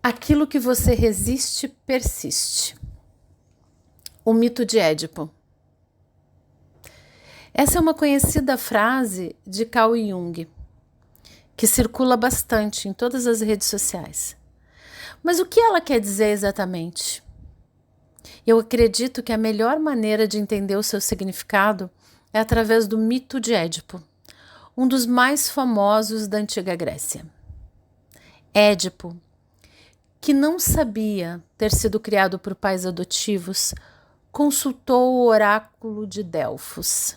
Aquilo que você resiste, persiste. O mito de Édipo. Essa é uma conhecida frase de Carl Jung, que circula bastante em todas as redes sociais. Mas o que ela quer dizer exatamente? Eu acredito que a melhor maneira de entender o seu significado é através do mito de Édipo, um dos mais famosos da antiga Grécia. Édipo, que não sabia ter sido criado por pais adotivos, consultou o oráculo de Delfos,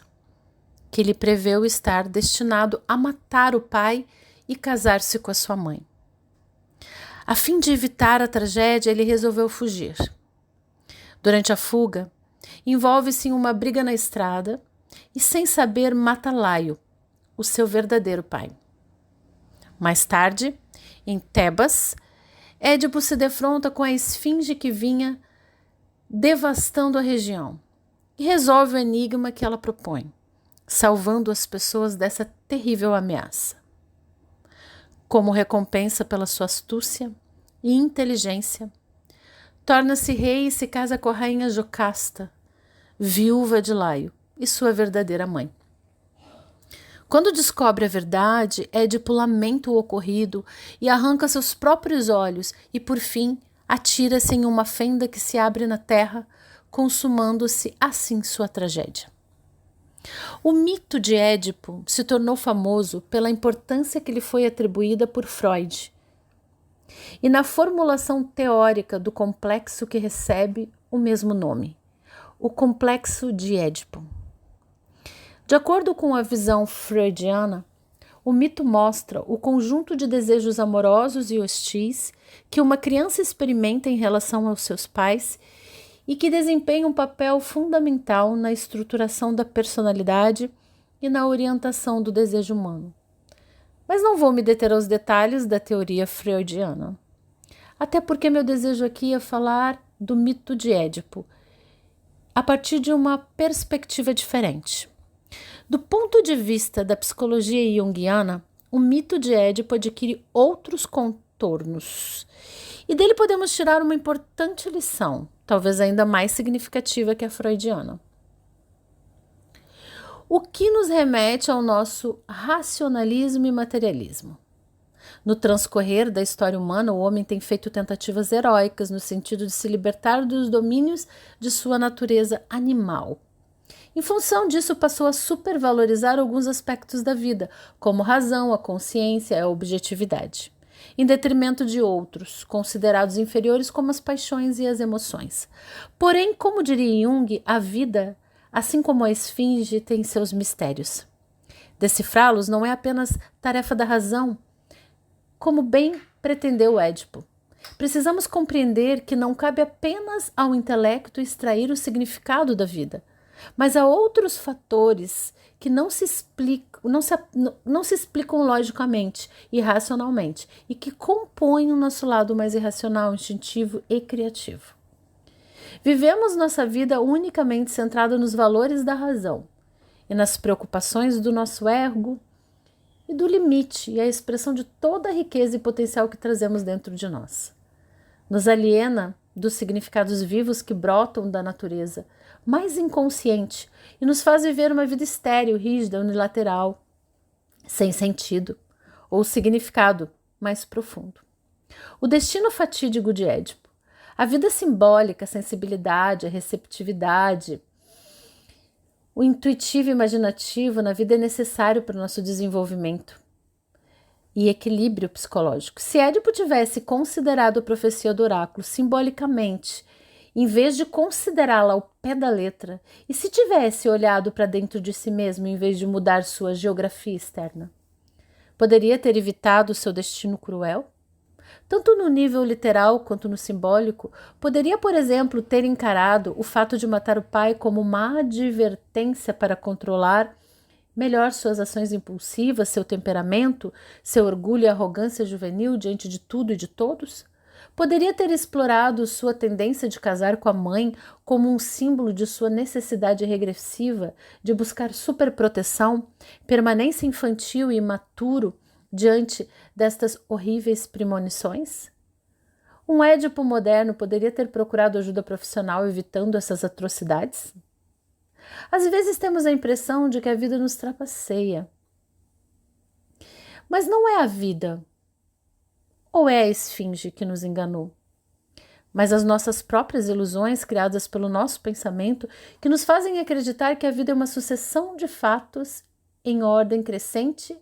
que lhe preveu estar destinado a matar o pai e casar-se com a sua mãe. A fim de evitar a tragédia, ele resolveu fugir. Durante a fuga, envolve-se em uma briga na estrada e, sem saber, mata Laio, o seu verdadeiro pai. Mais tarde, em Tebas, Édipo se defronta com a esfinge que vinha devastando a região e resolve o enigma que ela propõe, salvando as pessoas dessa terrível ameaça. Como recompensa pela sua astúcia e inteligência, torna-se rei e se casa com a rainha Jocasta, viúva de Laio e sua verdadeira mãe. Quando descobre a verdade, Édipo lamenta o ocorrido e arranca seus próprios olhos e, por fim, atira-se em uma fenda que se abre na terra, consumando-se assim sua tragédia. O mito de Édipo se tornou famoso pela importância que lhe foi atribuída por Freud e na formulação teórica do complexo que recebe o mesmo nome, o complexo de Édipo. De acordo com a visão freudiana, o mito mostra o conjunto de desejos amorosos e hostis que uma criança experimenta em relação aos seus pais e que desempenha um papel fundamental na estruturação da personalidade e na orientação do desejo humano. Mas não vou me deter aos detalhes da teoria freudiana, até porque meu desejo aqui é falar do mito de Édipo a partir de uma perspectiva diferente. Do ponto de vista da psicologia junguiana, o mito de Édipo adquire outros contornos. E dele podemos tirar uma importante lição, talvez ainda mais significativa que a freudiana. O que nos remete ao nosso racionalismo e materialismo. No transcorrer da história humana, o homem tem feito tentativas heróicas no sentido de se libertar dos domínios de sua natureza animal. Em função disso, passou a supervalorizar alguns aspectos da vida, como a razão, a consciência e a objetividade, em detrimento de outros, considerados inferiores como as paixões e as emoções. Porém, como diria Jung, a vida, assim como a esfinge, tem seus mistérios. Decifrá-los não é apenas tarefa da razão, como bem pretendeu Édipo. Precisamos compreender que não cabe apenas ao intelecto extrair o significado da vida, mas há outros fatores que não se explicam logicamente e racionalmente e que compõem o nosso lado mais irracional, instintivo e criativo. Vivemos nossa vida unicamente centrada nos valores da razão e nas preocupações do nosso ego e do limite e a expressão de toda a riqueza e potencial que trazemos dentro de nós. Nos aliena dos significados vivos que brotam da natureza mais inconsciente e nos faz viver uma vida estéril, rígida, unilateral, sem sentido ou significado mais profundo. O destino fatídico de Édipo, a vida simbólica, a sensibilidade, a receptividade, o intuitivo e imaginativo na vida é necessário para o nosso desenvolvimento e equilíbrio psicológico. Se Édipo tivesse considerado a profecia do oráculo simbolicamente, em vez de considerá-la ao pé da letra, e se tivesse olhado para dentro de si mesmo em vez de mudar sua geografia externa, poderia ter evitado seu destino cruel? Tanto no nível literal quanto no simbólico, poderia, por exemplo, ter encarado o fato de matar o pai como uma advertência para controlar melhor suas ações impulsivas, seu temperamento, seu orgulho e arrogância juvenil diante de tudo e de todos? Poderia ter explorado sua tendência de casar com a mãe como um símbolo de sua necessidade regressiva de buscar superproteção, permanência infantil e imaturo diante destas horríveis premonições? Um Édipo moderno poderia ter procurado ajuda profissional evitando essas atrocidades? Às vezes temos a impressão de que a vida nos trapaceia. Mas não é a vida, ou é a esfinge que nos enganou? Mas as nossas próprias ilusões criadas pelo nosso pensamento que nos fazem acreditar que a vida é uma sucessão de fatos em ordem crescente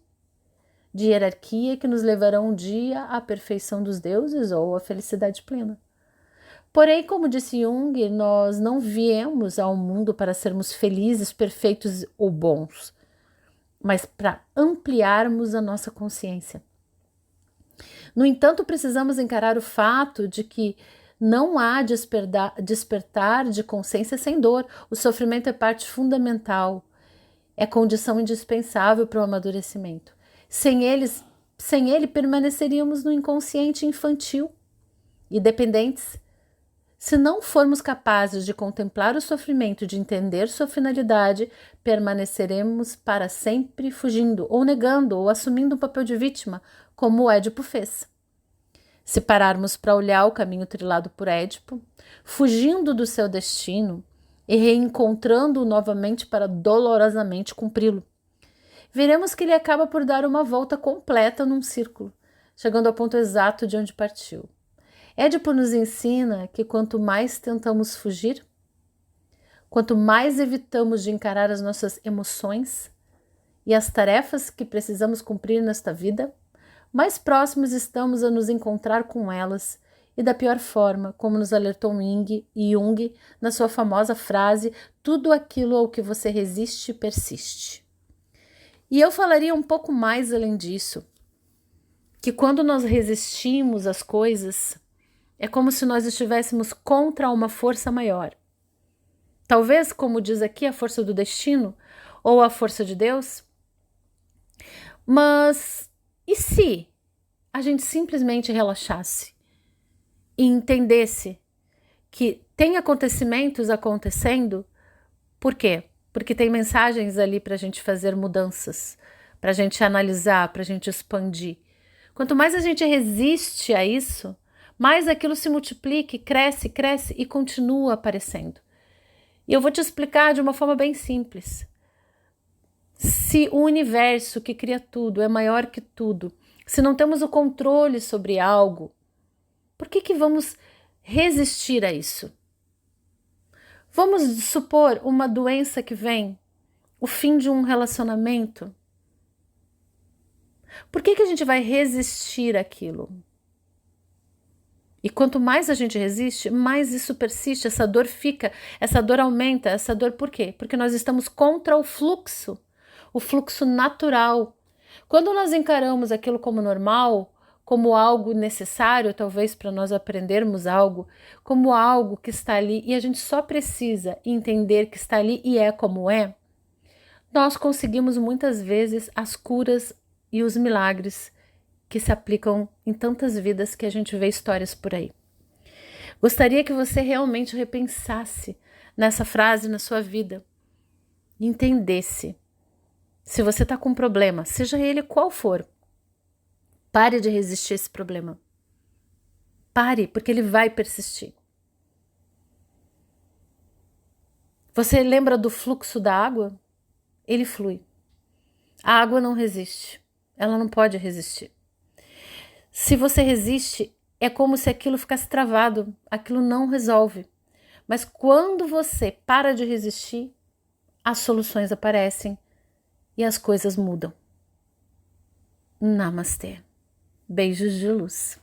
de hierarquia que nos levarão um dia à perfeição dos deuses ou à felicidade plena. Porém, como disse Jung, nós não viemos ao mundo para sermos felizes, perfeitos ou bons, mas para ampliarmos a nossa consciência. No entanto, precisamos encarar o fato de que não há despertar de consciência sem dor. O sofrimento é parte fundamental, é condição indispensável para o amadurecimento. Sem ele, permaneceríamos no inconsciente infantil e dependentes. Se não formos capazes de contemplar o sofrimento, de entender sua finalidade, permaneceremos para sempre fugindo, ou negando, ou assumindo um papel de vítima, como o Édipo fez. Se pararmos para olhar o caminho trilhado por Édipo, fugindo do seu destino e reencontrando-o novamente para dolorosamente cumpri-lo, veremos que ele acaba por dar uma volta completa num círculo, chegando ao ponto exato de onde partiu. Édipo nos ensina que quanto mais tentamos fugir, quanto mais evitamos de encarar as nossas emoções e as tarefas que precisamos cumprir nesta vida, mais próximos estamos a nos encontrar com elas e da pior forma, como nos alertou Jung na sua famosa frase: tudo aquilo ao que você resiste persiste. E eu falaria um pouco mais além disso, que quando nós resistimos às coisas, é como se nós estivéssemos contra uma força maior. Talvez, como diz aqui, a força do destino ou a força de Deus. Mas e se a gente simplesmente relaxasse e entendesse que tem acontecimentos acontecendo? Por quê? Porque tem mensagens ali para a gente fazer mudanças, para a gente analisar, para a gente expandir. Quanto mais a gente resiste a isso, mais aquilo se multiplica, cresce e continua aparecendo. E eu vou te explicar de uma forma bem simples. Se o universo que cria tudo é maior que tudo, se não temos o controle sobre algo, por que vamos resistir a isso? Vamos supor uma doença que vem, o fim de um relacionamento. Por que a gente vai resistir àquilo? E quanto mais a gente resiste, mais isso persiste, essa dor fica, essa dor aumenta, essa dor por quê? Porque nós estamos contra o fluxo natural. Quando nós encaramos aquilo como normal, como algo necessário, talvez para nós aprendermos algo, como algo que está ali e a gente só precisa entender que está ali e é como é, nós conseguimos muitas vezes as curas e os milagres que se aplicam em tantas vidas que a gente vê histórias por aí. Gostaria que você realmente repensasse nessa frase na sua vida e entendesse. Se você está com um problema, seja ele qual for, pare de resistir a esse problema. Pare, porque ele vai persistir. Você lembra do fluxo da água? Ele flui. A água não resiste. Ela não pode resistir. Se você resiste, é como se aquilo ficasse travado. Aquilo não resolve. Mas quando você para de resistir, as soluções aparecem e as coisas mudam. Namastê. Beijos de luz.